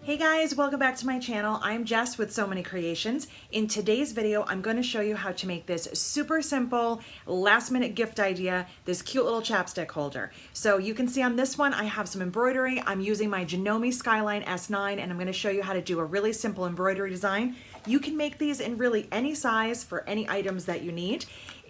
Hey guys, welcome back to my channel. I'm Jess with So Many Creations. In today's video, I'm going to show you how to make this super simple last minute gift idea, this cute little chapstick holder. So you can see on this one, I have some embroidery. I'm using my Janome Skyline S9 and I'm going to show you how to do a really simple embroidery design. You can make these in really any size for any items that you need.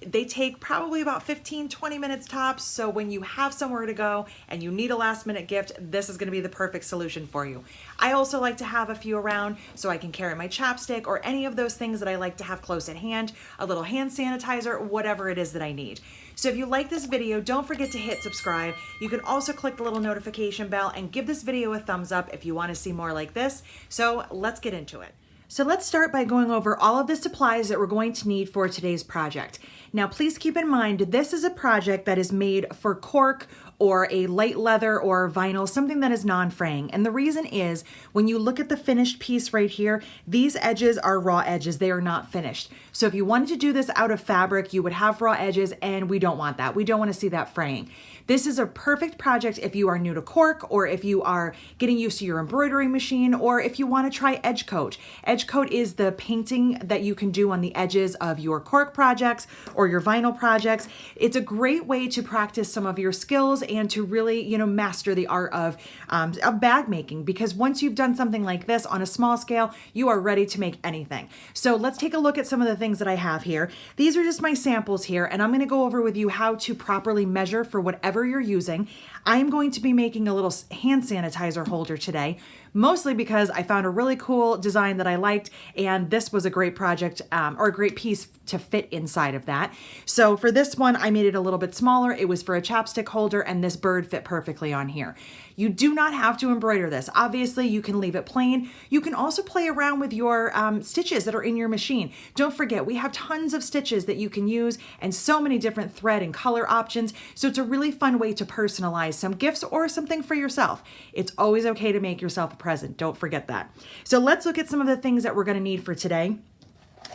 They take probably about 15-20 minutes tops, so when you have somewhere to go and you need a last minute gift, this is going to be the perfect solution for you. I also like to have a few around so I can carry my chapstick or any of those things that I like to have close at hand, a little hand sanitizer, whatever it is that I need. So if you like this video, don't forget to hit subscribe. You can also click the little notification bell and give this video a thumbs up if you want to see more like this. So let's get into it. So let's start by going over all of the supplies that we're going to need for today's project. Now, please keep in mind, this is a project that is made for cork or a light leather or vinyl, something that is non-fraying. And the reason is, when you look at the finished piece right here, these edges are raw edges. They are not finished. So if you wanted to do this out of fabric, you would have raw edges, and we don't want that. We don't want to see that fraying. This is a perfect project if you are new to cork, or if you are getting used to your embroidery machine, or if you want to try edge coat. Edge coat is the painting that you can do on the edges of your cork projects or your vinyl projects. It's a great way to practice some of your skills and to really, master the art of bag making, because once you've done something like this on a small scale, you are ready to make anything. So let's take a look at some of the things that I have here. These are just my samples here, and I'm going to go over with you how to properly measure for whatever you're using. I'm going to be making a little hand sanitizer holder today, mostly because I found a really cool design that I liked, and this was a great project or a great piece to fit inside of that. So for this one, I made it a little bit smaller. It was for a chapstick holder, and this bird fit perfectly on here. You do not have to embroider this. Obviously, you can leave it plain. You can also play around with your stitches that are in your machine. Don't forget, we have tons of stitches that you can use and so many different thread and color options. So it's a really fun way to personalize some gifts or something for yourself. It's always okay to make yourself a present. Don't forget that. So let's look at some of the things that we're going to need for today.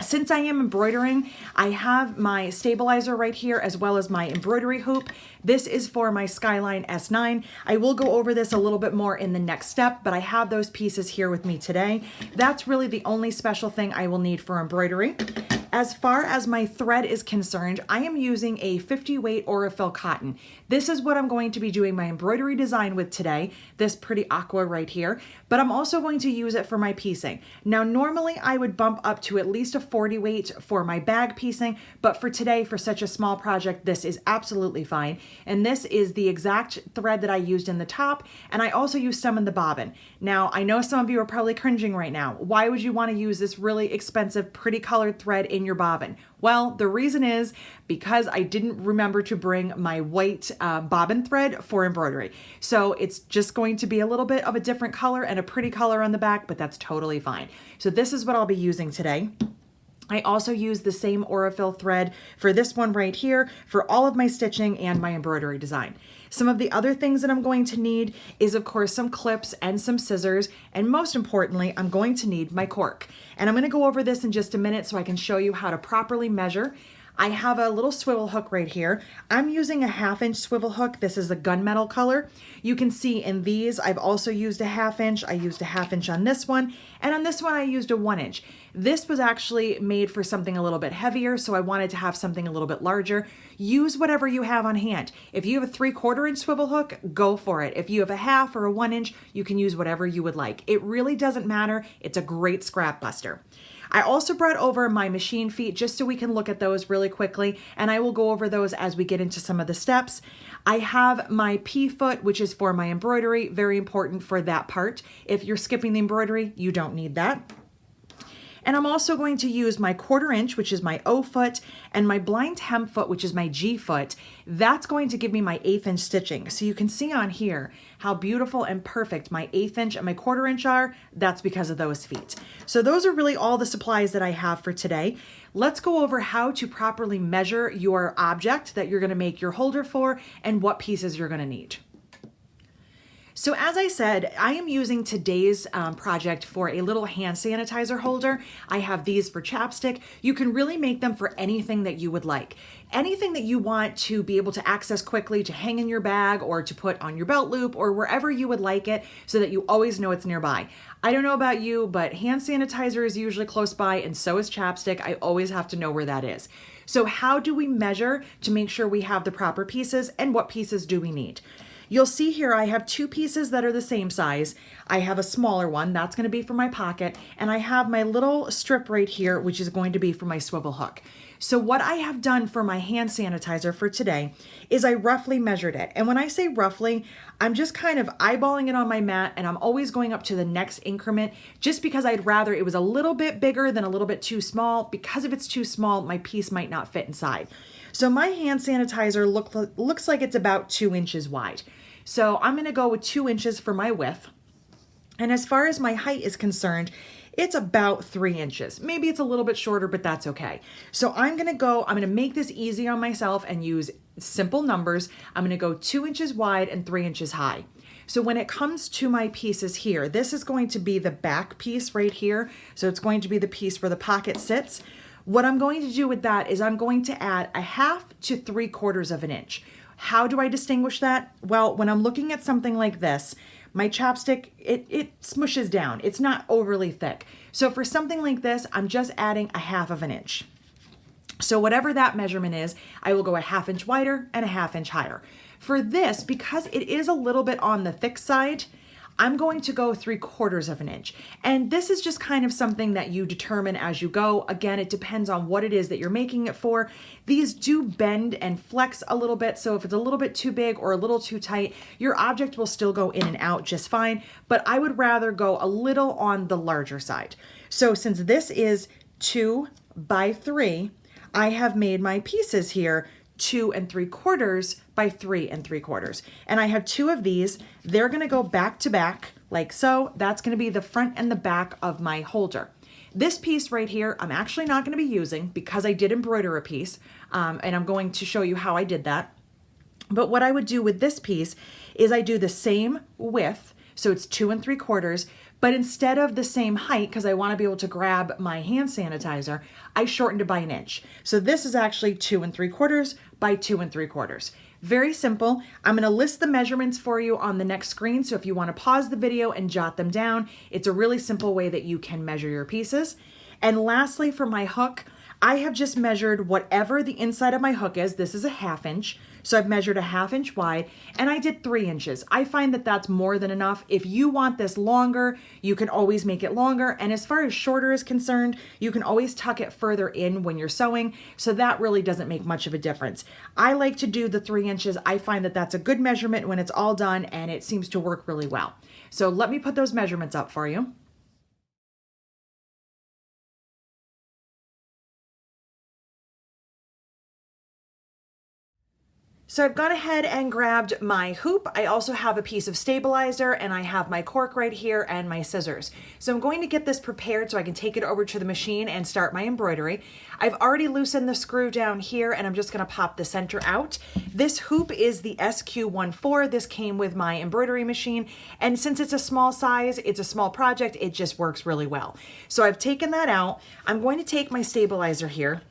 Since I am embroidering, I have my stabilizer right here as well as my embroidery hoop. This is for my Skyline S9. I will go over this a little bit more in the next step, but I have those pieces here with me today. That's really the only special thing I will need for embroidery. As far as my thread is concerned, I am using a 50 weight Aurifil cotton. This is what I'm going to be doing my embroidery design with today, this pretty aqua right here, but I'm also going to use it for my piecing. Now, normally I would bump up to at least a 40 weight for my bag piecing, but for today, for such a small project, this is absolutely fine. And this is the exact thread that I used in the top, and I also used some in the bobbin. Now, I know some of you are probably cringing right now. Why would you want to use this really expensive, pretty colored thread in your bobbin? Well, the reason is because I didn't remember to bring my white bobbin thread for embroidery. So it's just going to be a little bit of a different color and a pretty color on the back, but that's totally fine. So this is what I'll be using today. I also use the same Aurifil thread for this one right here for all of my stitching and my embroidery design. Some of the other things that I'm going to need is, of course, some clips and some scissors, and most importantly, I'm going to need my cork. And I'm going to go over this in just a minute so I can show you how to properly measure. I have a little swivel hook right here. I'm using a 1/2 inch swivel hook. This is a gunmetal color. You can see in these, I've also used a 1/2 inch. I used a 1/2 inch on this one, and on this one I used a 1 inch. This was actually made for something a little bit heavier, so I wanted to have something a little bit larger. Use whatever you have on hand. If you have a 3/4 inch swivel hook, go for it. If you have a 1/2 or a 1 inch, you can use whatever you would like. It really doesn't matter. It's a great scrap buster. I also brought over my machine feet just so we can look at those really quickly, and I will go over those as we get into some of the steps. I have my P foot, which is for my embroidery, very important for that part. If you're skipping the embroidery, you don't need that. And I'm also going to use my 1/4 inch, which is my O foot, and my blind hem foot, which is my G foot. That's going to give me my 1/8 inch stitching. So you can see on here how beautiful and perfect my 1/8 inch and my 1/4 inch are. That's because of those feet. So those are really all the supplies that I have for today. Let's go over how to properly measure your object that you're going to make your holder for and what pieces you're going to need. So as I said, I am using today's project for a little hand sanitizer holder. I have these for chapstick. You can really make them for anything that you would like. Anything that you want to be able to access quickly, to hang in your bag or to put on your belt loop or wherever you would like it so that you always know it's nearby. I don't know about you, but hand sanitizer is usually close by and so is chapstick. I always have to know where that is. So how do we measure to make sure we have the proper pieces, and what pieces do we need? You'll see here I have two pieces that are the same size. I have a smaller one, that's going to be for my pocket, and I have my little strip right here, which is going to be for my swivel hook. So what I have done for my hand sanitizer for today is I roughly measured it. And when I say roughly, I'm just kind of eyeballing it on my mat, and I'm always going up to the next increment just because I'd rather it was a little bit bigger than a little bit too small, because if it's too small, my piece might not fit inside. So my hand sanitizer looks like it's about 2 inches wide. So I'm gonna go with 2 inches for my width. And as far as my height is concerned, it's about 3 inches. Maybe it's a little bit shorter, but that's okay. So I'm gonna make this easy on myself and use simple numbers. I'm gonna go 2 inches wide and 3 inches high. So when it comes to my pieces here, this is going to be the back piece right here. So it's going to be the piece where the pocket sits. What I'm going to do with that is I'm going to add 1/2 to 3/4 of an inch. How do I distinguish that? Well, when I'm looking at something like this, my chapstick, it smushes down. It's not overly thick. So for something like this, I'm just adding 1/2 of an inch. So whatever that measurement is, I will go 1/2 inch wider and 1/2 inch higher. For this, because it is a little bit on the thick side, I'm going to go 3/4 of an inch. And this is just kind of something that you determine as you go. Again, it depends on what it is that you're making it for. These do bend and flex a little bit. So if it's a little bit too big or a little too tight, your object will still go in and out just fine. But I would rather go a little on the larger side. So since this is 2 by 3, I have made my pieces here 2 3/4 by 3 3/4. And I have 2 of these. They're gonna go back to back like so. That's gonna be the front and the back of my holder. This piece right here, I'm actually not gonna be using because I did embroider a piece, and I'm going to show you how I did that. But what I would do with this piece is I do the same width, so it's 2 3/4, but instead of the same height, because I want to be able to grab my hand sanitizer, I shortened it by 1 inch. So this is actually 2 3/4 by 2 3/4. Very simple. I'm going to list the measurements for you on the next screen. So if you want to pause the video and jot them down, it's a really simple way that you can measure your pieces. And lastly, for my hook, I have just measured whatever the inside of my hook is. This is 1/2 inch. So I've measured 1/2 inch wide, and I did 3 inches. I find that that's more than enough. If you want this longer, you can always make it longer. And as far as shorter is concerned, you can always tuck it further in when you're sewing. So that really doesn't make much of a difference. I like to do the 3 inches. I find that that's a good measurement when it's all done, and it seems to work really well. So let me put those measurements up for you. So I've gone ahead and grabbed my hoop. I also have a piece of stabilizer, and I have my cork right here and my scissors. So I'm going to get this prepared so I can take it over to the machine and start my embroidery. I've already loosened the screw down here, and I'm just gonna pop the center out. This hoop is the SQ14. This came with my embroidery machine, and since it's a small size, it's a small project, it just works really well. So I've taken that out. I'm going to take my stabilizer here.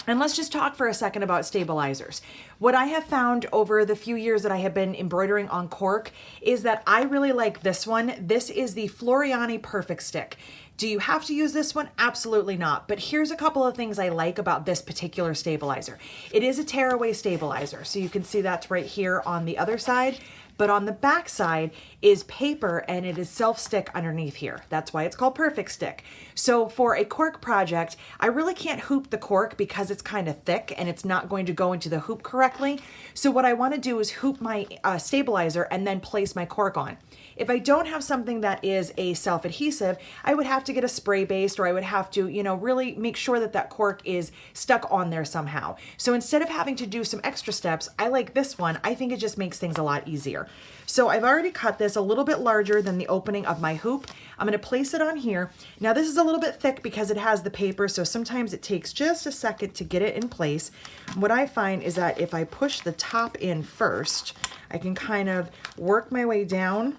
And let's just talk for a second about stabilizers. What I have found over the few years that I have been embroidering on cork is that I really like this one. This is the Floriani Perfect Stick. Do you have to use this one? Absolutely not. But here's a couple of things I like about this particular stabilizer. It is a tearaway stabilizer. So you can see that's right here on the other side. But on the back side is paper, and it is self-stick underneath here. That's why it's called Perfect Stick. So for a cork project, I really can't hoop the cork because it's kind of thick and it's not going to go into the hoop correctly. So what I want to do is hoop my stabilizer and then place my cork on. If I don't have something that is a self-adhesive, I would have to get a spray-based, or I would have to, really make sure that that cork is stuck on there somehow. So instead of having to do some extra steps, I like this one. I think it just makes things a lot easier. paper. So I've already cut this a little bit larger than the opening of my hoop. I'm gonna place it on here. Now this is a little bit thick because it has the paper, so sometimes it takes just a second to get it in place. What I find is that if I push the top in first, I can kind of work my way down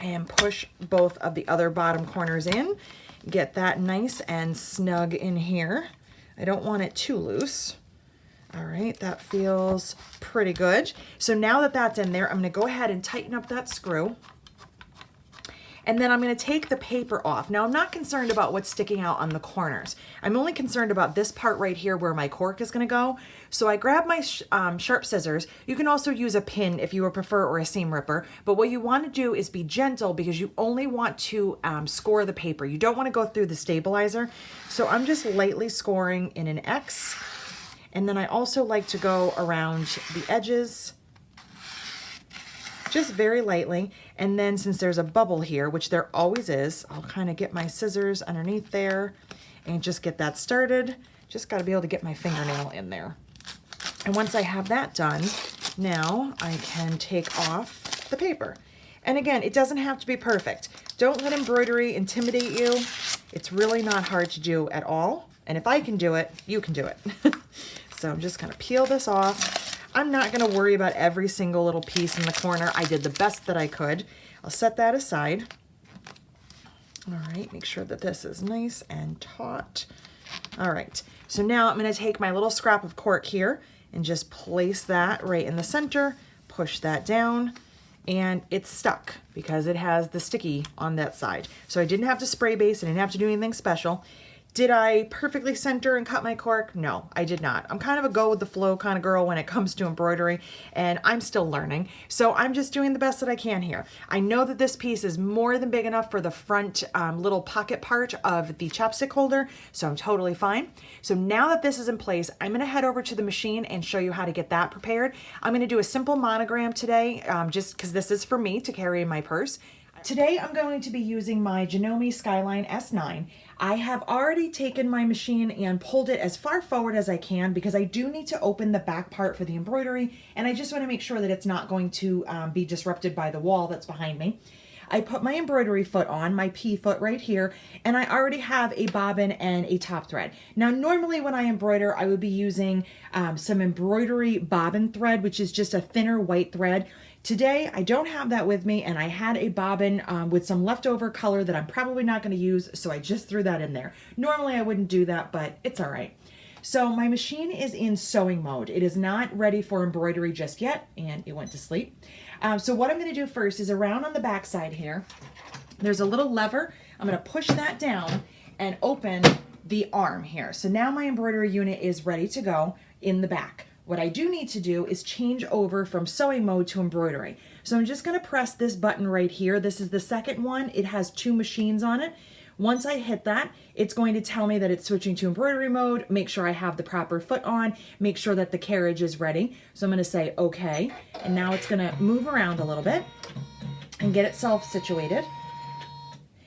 and push both of the other bottom corners in. Get that nice and snug in here. I don't want it too loose. All right, that feels pretty good. So now that that's in there, I'm gonna go ahead and tighten up that screw. And then I'm gonna take the paper off. Now I'm not concerned about what's sticking out on the corners. I'm only concerned about this part right here where my cork is gonna go. So I grab my sharp scissors. You can also use a pin if you would prefer, or a seam ripper. But what you wanna do is be gentle because you only want to score the paper. You don't wanna go through the stabilizer. So I'm just lightly scoring in an X. And then I also like to go around the edges just very lightly. And then since there's a bubble here, which there always is, I'll kind of get my scissors underneath there and just get that started. Just got to be able to get my fingernail in there. And once I have that done, now I can take off the paper. And again, it doesn't have to be perfect. Don't let embroidery intimidate you. It's really not hard to do at all. And if I can do it, you can do it. So I'm just gonna peel this off. I'm not gonna worry about every single little piece in the corner. I did the best that I could. I'll set that aside. All right, make sure that this is nice and taut. All right, so now I'm gonna take my little scrap of cork here and just place that right in the center, push that down, and it's stuck because it has the sticky on that side. So I didn't have to spray base, I didn't have to do anything special. Did I perfectly center and cut my cork? No, I did not. I'm kind of a go with the flow kind of girl when it comes to embroidery, and I'm still learning. So I'm just doing the best that I can here. I know that this piece is more than big enough for the front little pocket part of the chapstick holder, so I'm totally fine. So now that this is in place, I'm gonna head over to the machine and show you how to get that prepared. I'm gonna do a simple monogram today, just because this is for me to carry in my purse. Today I'm going to be using my Janome Skyline S9. I have already taken my machine and pulled it as far forward as I can because I do need to open the back part for the embroidery, and I just want to make sure that it's not going to be disrupted by the wall that's behind me. I put my embroidery foot on, my P foot right here, and I already have a bobbin and a top thread. Now normally when I embroider, I would be using some embroidery bobbin thread, which is just a thinner white thread. Today, I don't have that with me, and I had a bobbin with some leftover color that I'm probably not going to use, so I just threw that in there. Normally, I wouldn't do that, but it's all right. So my machine is in sewing mode. It is not ready for embroidery just yet, and it went to sleep. So what I'm going to do first is around on the back side here, there's a little lever. I'm going to push that down and open the arm here. So now my embroidery unit is ready to go in the back. What I do need to do is change over from sewing mode to embroidery. So I'm just gonna press this button right here. This is the second one. It has 2 machines on it. Once I hit that, it's going to tell me that it's switching to embroidery mode, make sure I have the proper foot on, make sure that the carriage is ready. So I'm gonna say okay, and now it's gonna move around a little bit and get itself situated.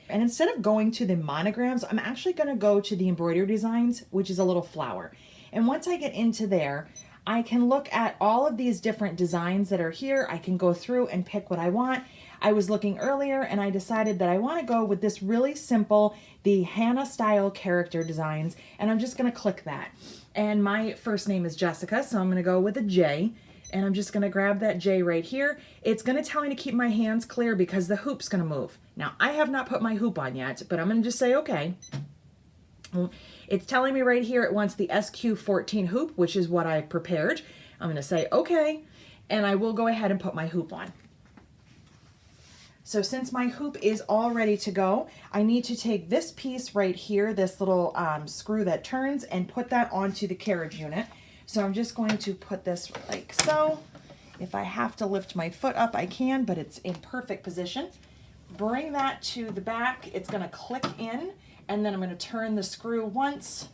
And instead of going to the monograms, I'm actually gonna go to the embroidery designs, which is a little flower. And once I get into there, I can look at all of these different designs that are here. I can go through and pick what I want. I was looking earlier and I decided that I want to go with this really simple, the Hannah style character designs, and I'm just going to click that. And my first name is Jessica, so I'm going to go with a J, and I'm just going to grab that J right here. It's going to tell me to keep my hands clear because the hoop's going to move. Now, I have not put my hoop on yet, but I'm going to just say okay. It's telling me right here it wants the SQ14 hoop, which is what I've prepared. I'm going to say okay, and I will go ahead and put my hoop on. So since my hoop is all ready to go, I need to take this piece right here, this little screw that turns, and put that onto the carriage unit. So I'm just going to put this like so. If I have to lift my foot up, I can, but it's in perfect position. Bring that to the back. It's going to click in. And then I'm going to turn the screw once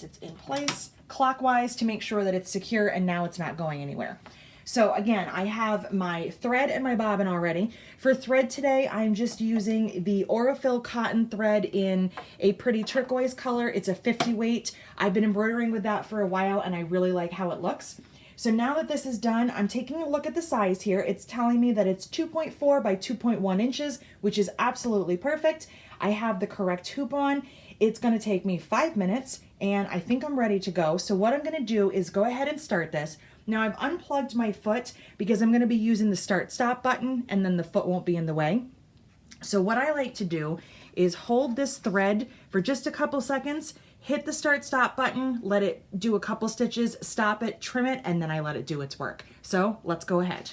it's in place, clockwise to make sure that it's secure, and now it's not going anywhere. So again, I have my thread and my bobbin already. For thread today, I'm just using the Aurifil cotton thread in a pretty turquoise color. It's a 50 weight. I've been embroidering with that for a while, and I really like how it looks. So now that this is done, I'm taking a look at the size here. It's telling me that it's 2.4 by 2.1 inches, which is absolutely perfect. I have the correct hoop on. It's going to take me 5 minutes, and I think I'm ready to go. So what I'm going to do is go ahead and start this. Now I've unplugged my foot because I'm going to be using the start-stop button, and then the foot won't be in the way. So what I like to do is hold this thread for just a couple seconds, hit the start-stop button, let it do a couple stitches, stop it, trim it, and then I let it do its work. So let's go ahead.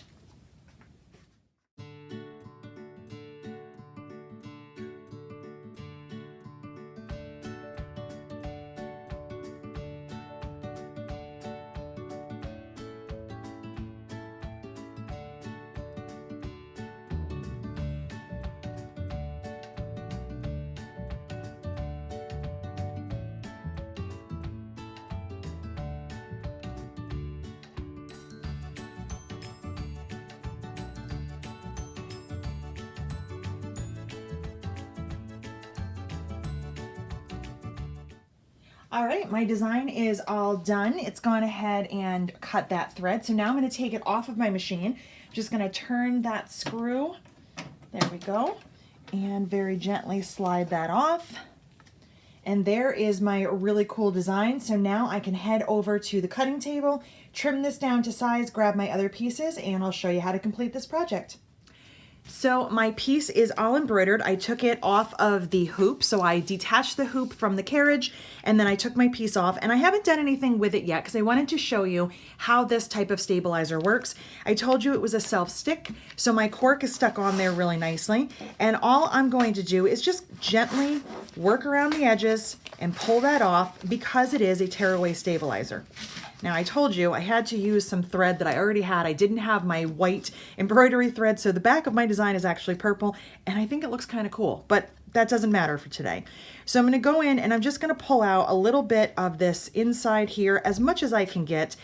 All right, my design is all done. It's gone ahead and cut that thread. So now I'm going to take it off of my machine. I'm just going to turn that screw. There we go. And very gently slide that off. And there is my really cool design. So now I can head over to the cutting table, trim this down to size, grab my other pieces, and I'll show you how to complete this project. So my piece is all embroidered. I took it off of the hoop. So I detached the hoop from the carriage, and then I took my piece off, and I haven't done anything with it yet because I wanted to show you how this type of stabilizer works. I told you it was a self-stick, so my cork is stuck on there really nicely. And all I'm going to do is just gently work around the edges and pull that off because it is a tearaway stabilizer. Now I told you I had to use some thread that I already had. I didn't have my white embroidery thread, so the back of my design is actually purple, and I think it looks kind of cool, but that doesn't matter for today. So I'm going to go in and I'm just going to pull out a little bit of this inside here, as much as I can get.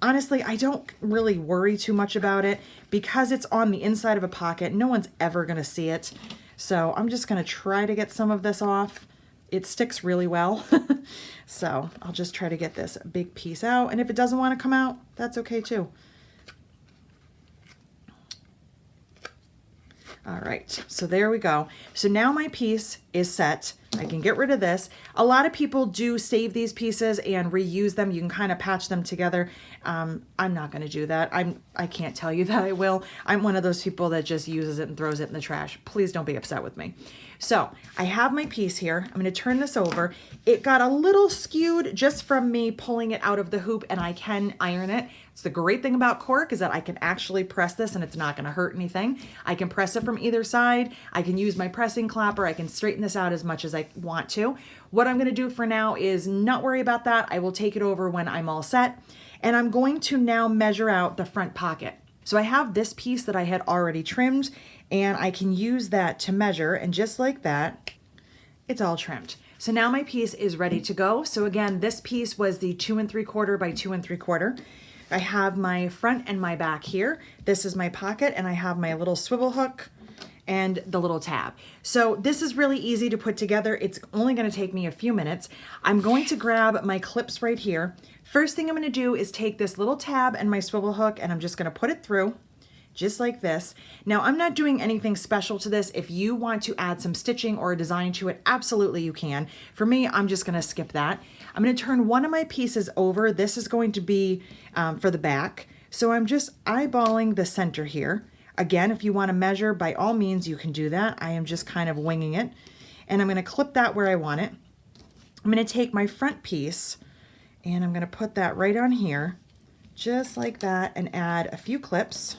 Honestly, I don't really worry too much about it because it's on the inside of a pocket. No one's ever going to see it. So I'm just going to try to get some of this off. It sticks really well. So I'll just try to get this big piece out. And if it doesn't want to come out, that's okay too. All right, so there we go. So now my piece is set. I can get rid of this. A lot of people do save these pieces and reuse them. You can kind of patch them together. I'm not going to do that. I can't tell you that I will. I'm one of those people that just uses it and throws it in the trash. Please don't be upset with me. So I have my piece here. I'm going to turn this over. It got a little skewed just from me pulling it out of the hoop, and I can iron it. It's the great thing about cork is that I can actually press this and it's not going to hurt anything. I can press it from either side. I can use my pressing clapper. I can straighten this out as much as I want to. What I'm going to do for now is not worry about that. I will take it over when I'm all set. And I'm going to now measure out the front pocket. So I have this piece that I had already trimmed, and I can use that to measure, and just like that, it's all trimmed. So now my piece is ready to go. So again, this piece was the 2 3/4 by 2 3/4. I have my front and my back here. This is my pocket, and I have my little swivel hook and the little tab. So this is really easy to put together. It's only going to take me a few minutes. I'm going to grab my clips right here. First thing I'm going to do is take this little tab and my swivel hook, and I'm just going to put it through just like this. Now I'm not doing anything special to this. If you want to add some stitching or a design to it, absolutely you can. For me, I'm just going to skip that. I'm going to turn one of my pieces over. This is going to be for the back. So I'm just eyeballing the center here. Again, if you want to measure, by all means, you can do that. I am just kind of winging it. And I'm going to clip that where I want it. I'm going to take my front piece and I'm going to put that right on here, just like that, and add a few clips.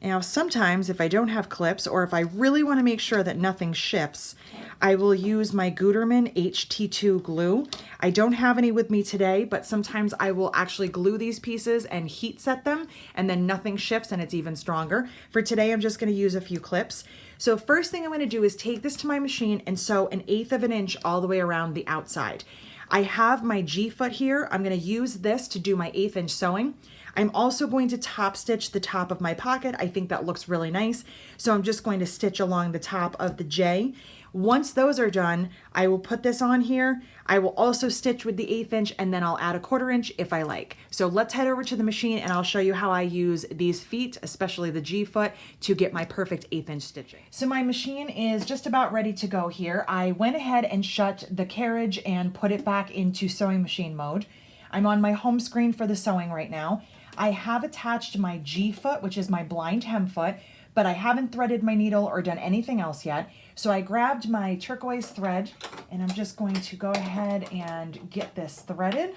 Now, sometimes if I don't have clips, or if I really want to make sure that nothing shifts, I will use my Gutermann HT2 glue. I don't have any with me today, but sometimes I will actually glue these pieces and heat set them, and then nothing shifts and it's even stronger. For today, I'm just going to use a few clips. So first thing I'm going to do is take this to my machine and sew 1/8 of an inch all the way around the outside. I have my G foot here. I'm going to use this to do my 1/8 inch sewing. I'm also going to top stitch the top of my pocket. I think that looks really nice. So I'm just going to stitch along the top of the J. Once those are done, I will put this on here. I will also stitch with the 1/8 inch, and then I'll add a 1/4 inch if I like. So let's head over to the machine and I'll show you how I use these feet, especially the G foot, to get my perfect 1/8 inch stitching. So my machine is just about ready to go here. I went ahead and shut the carriage and put it back into sewing machine mode. I'm on my home screen for the sewing right now. I have attached my G foot, which is my blind hem foot, but I haven't threaded my needle or done anything else yet. So I grabbed my turquoise thread and I'm just going to go ahead and get this threaded.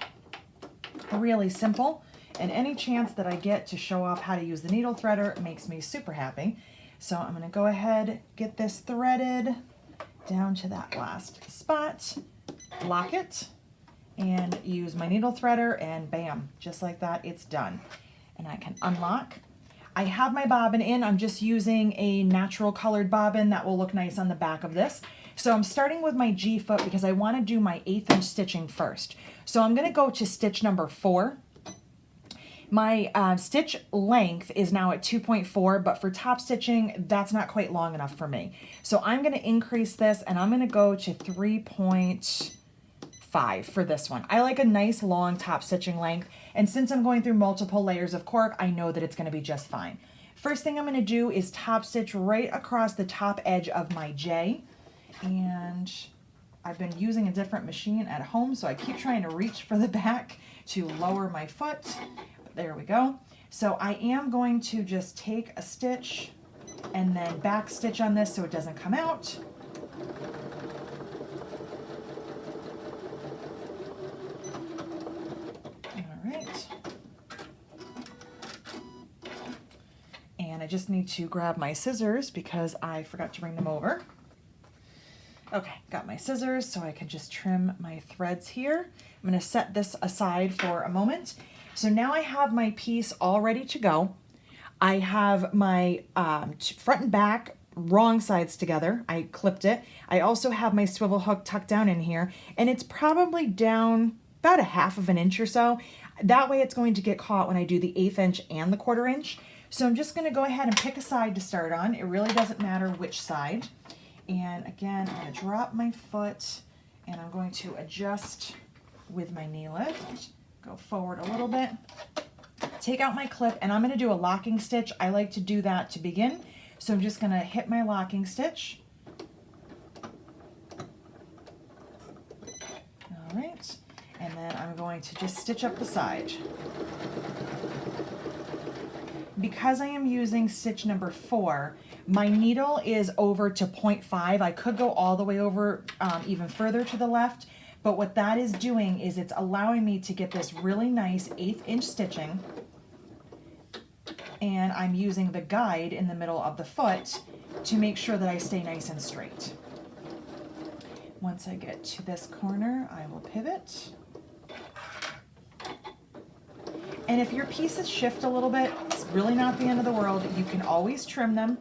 Really simple. And any chance that I get to show off how to use the needle threader makes me super happy. So I'm gonna go ahead, get this threaded down to that last spot, lock it, and use my needle threader, and bam, just like that, it's done. And I can unlock. I have my bobbin in. I'm just using a natural colored bobbin that will look nice on the back of this. So I'm starting with my G foot because I want to do my 1/8 inch stitching first. So I'm going to go to stitch number 4. My stitch length is now at 2.4, but for top stitching, that's not quite long enough for me. So I'm going to increase this and I'm going to go to 3.5 for this one. I like a nice long top stitching length, and since I'm going through multiple layers of cork, I know that it's going to be just fine. First thing I'm going to do is top stitch right across the top edge of my J, and I've been using a different machine at home, so I keep trying to reach for the back to lower my foot, but there we go. So I am going to just take a stitch and then back stitch on this so it doesn't come out. And I just need to grab my scissors because I forgot to bring them over. Okay, got my scissors so I can just trim my threads here. I'm going to set this aside for a moment. So now I have my piece all ready to go. I have my front and back wrong sides together. I clipped it. I also have my swivel hook tucked down in here, and it's probably down about 1/2 inch or so. That way it's going to get caught when I do the 1/8 inch and the 1/4 inch. So I'm just going to go ahead and pick a side to start on. It really doesn't matter which side. And again, I'm going to drop my foot and I'm going to adjust with my knee lift. Go forward a little bit. Take out my clip, and I'm going to do a locking stitch. I like to do that to begin. So I'm just going to hit my locking stitch. All right. And then I'm going to just stitch up the side. Because I am using stitch number 4, my needle is over to 0.5. I could go all the way over even further to the left, but what that is doing is it's allowing me to get this really nice 1/8 inch stitching, and I'm using the guide in the middle of the foot to make sure that I stay nice and straight. Once I get to this corner, I will pivot. And if your pieces shift a little bit, it's really not the end of the world. You can always trim them.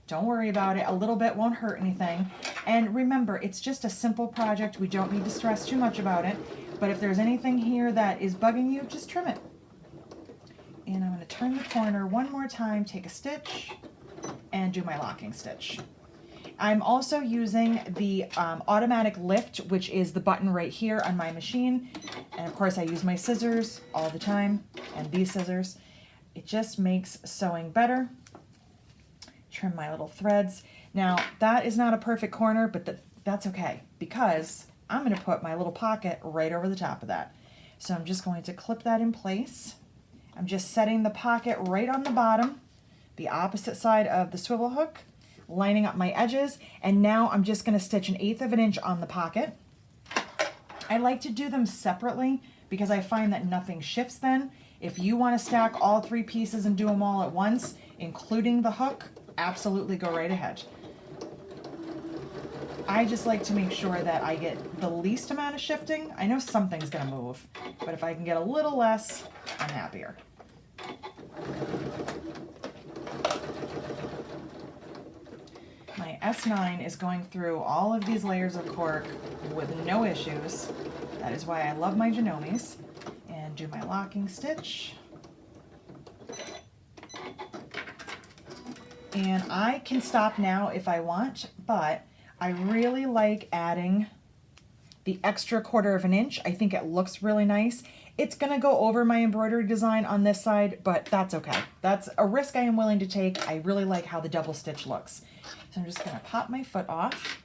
Don't worry about it. A little bit won't hurt anything. And remember, it's just a simple project. We don't need to stress too much about it. But if there's anything here that is bugging you, just trim it. And I'm going to turn the corner one more time, take a stitch, and do my locking stitch. I'm also using the automatic lift, which is the button right here on my machine. And of course I use my scissors all the time, and these scissors. It just makes sewing better. Trim my little threads. Now that is not a perfect corner, but that's okay, because I'm going to put my little pocket right over the top of that. So I'm just going to clip that in place. I'm just setting the pocket right on the bottom, the opposite side of the swivel hook, lining up my edges, and now I'm just going to stitch 1/8 inch on the pocket. I like to do them separately because I find that nothing shifts then. If you want to stack all 3 pieces and do them all at once, including the hook, absolutely go right ahead. I just like to make sure that I get the least amount of shifting. I know something's going to move, but if I can get a little less, I'm happier. My S9 is going through all of these layers of cork with no issues. That is why I love my Janomes. And do my locking stitch. And I can stop now if I want, but I really like adding the extra 1/4 of an inch. I think it looks really nice. It's gonna go over my embroidery design on this side, but that's okay. That's a risk I am willing to take. I really like how the double stitch looks. So I'm just gonna pop my foot off,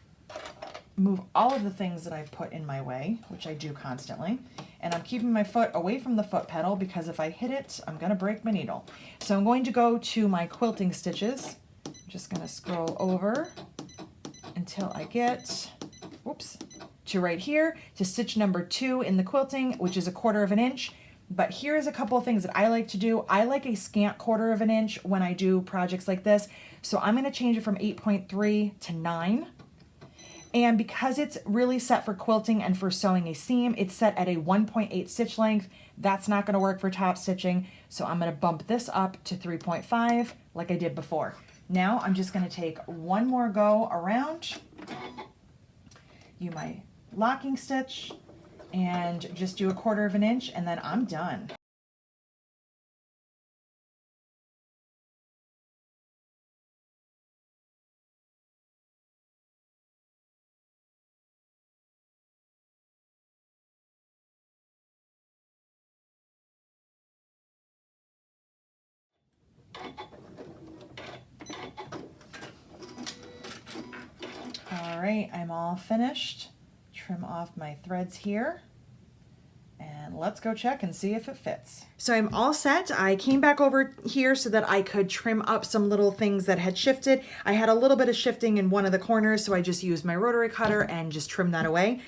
move all of the things that I've put in my way, which I do constantly. And I'm keeping my foot away from the foot pedal because if I hit it, I'm gonna break my needle. So I'm going to go to my quilting stitches. I'm just gonna scroll over until I get, whoops, to right here, to stitch number 2 in the quilting, which is a 1/4 of an inch. But here's a couple of things that I like to do. I like a scant 1/4 of an inch when I do projects like this. So I'm gonna change it from 8.3 to 9. And because it's really set for quilting and for sewing a seam, it's set at a 1.8 stitch length. That's not gonna work for top stitching. So I'm gonna bump this up to 3.5 like I did before. Now I'm just gonna take one more go around, use my locking stitch, and just do a 1/4 of an inch, and then I'm done. All right, I'm all finished. Trim off my threads here. And let's go check and see if it fits. So I'm all set. I came back over here so that I could trim up some little things that had shifted. I had a little bit of shifting in one of the corners, so I just used my rotary cutter and just trimmed that away.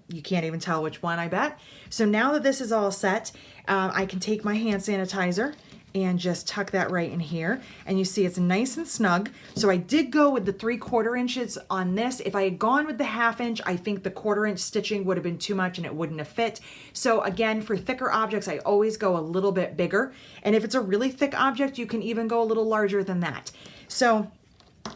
You can't even tell which one, I bet. So now that this is all set, I can take my hand sanitizer and just tuck that right in here. And you see it's nice and snug. So I did go with the 3/4 inches on this. If I had gone with the 1/2 inch, I think the 1/4 inch stitching would have been too much and it wouldn't have fit. So again, for thicker objects, I always go a little bit bigger. And if it's a really thick object, you can even go a little larger than that. So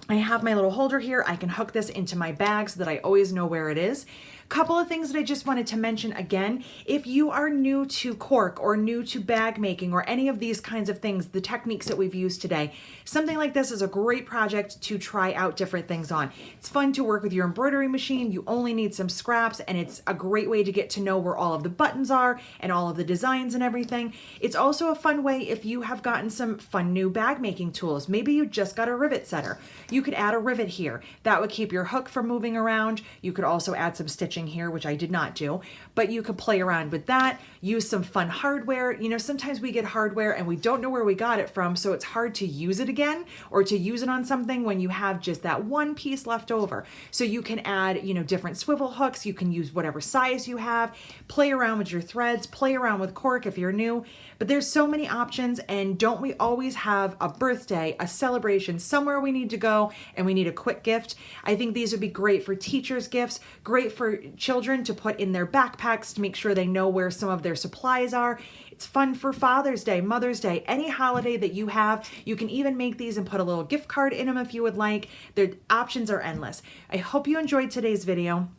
I have my little holder here. I can hook this into my bag so that I always know where it is. Couple of things that I just wanted to mention again. If you are new to cork or new to bag making or any of these kinds of things, the techniques that we've used today, something like this is a great project to try out different things on. It's fun to work with your embroidery machine. You only need some scraps, and it's a great way to get to know where all of the buttons are and all of the designs and everything. It's also a fun way if you have gotten some fun new bag making tools. Maybe you just got a rivet setter. You could add a rivet here. That would keep your hook from moving around. You could also add some stitching here, which I did not do, but you could play around with that, use some fun hardware. You know, sometimes we get hardware and we don't know where we got it from, so it's hard to use it again or to use it on something when you have just that one piece left over. So you can add, you know, different swivel hooks. You can use whatever size you have, play around with your threads, play around with cork if you're new, but there's so many options. And don't we always have a birthday, a celebration, somewhere we need to go and we need a quick gift? I think these would be great for teachers' gifts, great for children to put in their backpacks to make sure they know where some of their supplies are. It's fun for Father's Day, Mother's Day, any holiday that you have. You can even make these and put a little gift card in them if you would like. The options are endless. I hope you enjoyed today's video.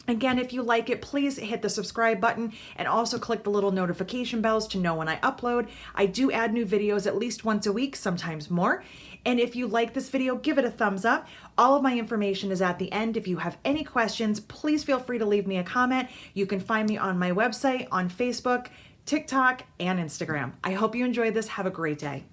Again, if you like it, please hit the subscribe button and also click the little notification bells to know when I upload. I do add new videos at least once a week, sometimes more. And if you like this video, give it a thumbs up. All of my information is at the end. If you have any questions, please feel free to leave me a comment. You can find me on my website, on Facebook, TikTok, and Instagram. I hope you enjoyed this. Have a great day.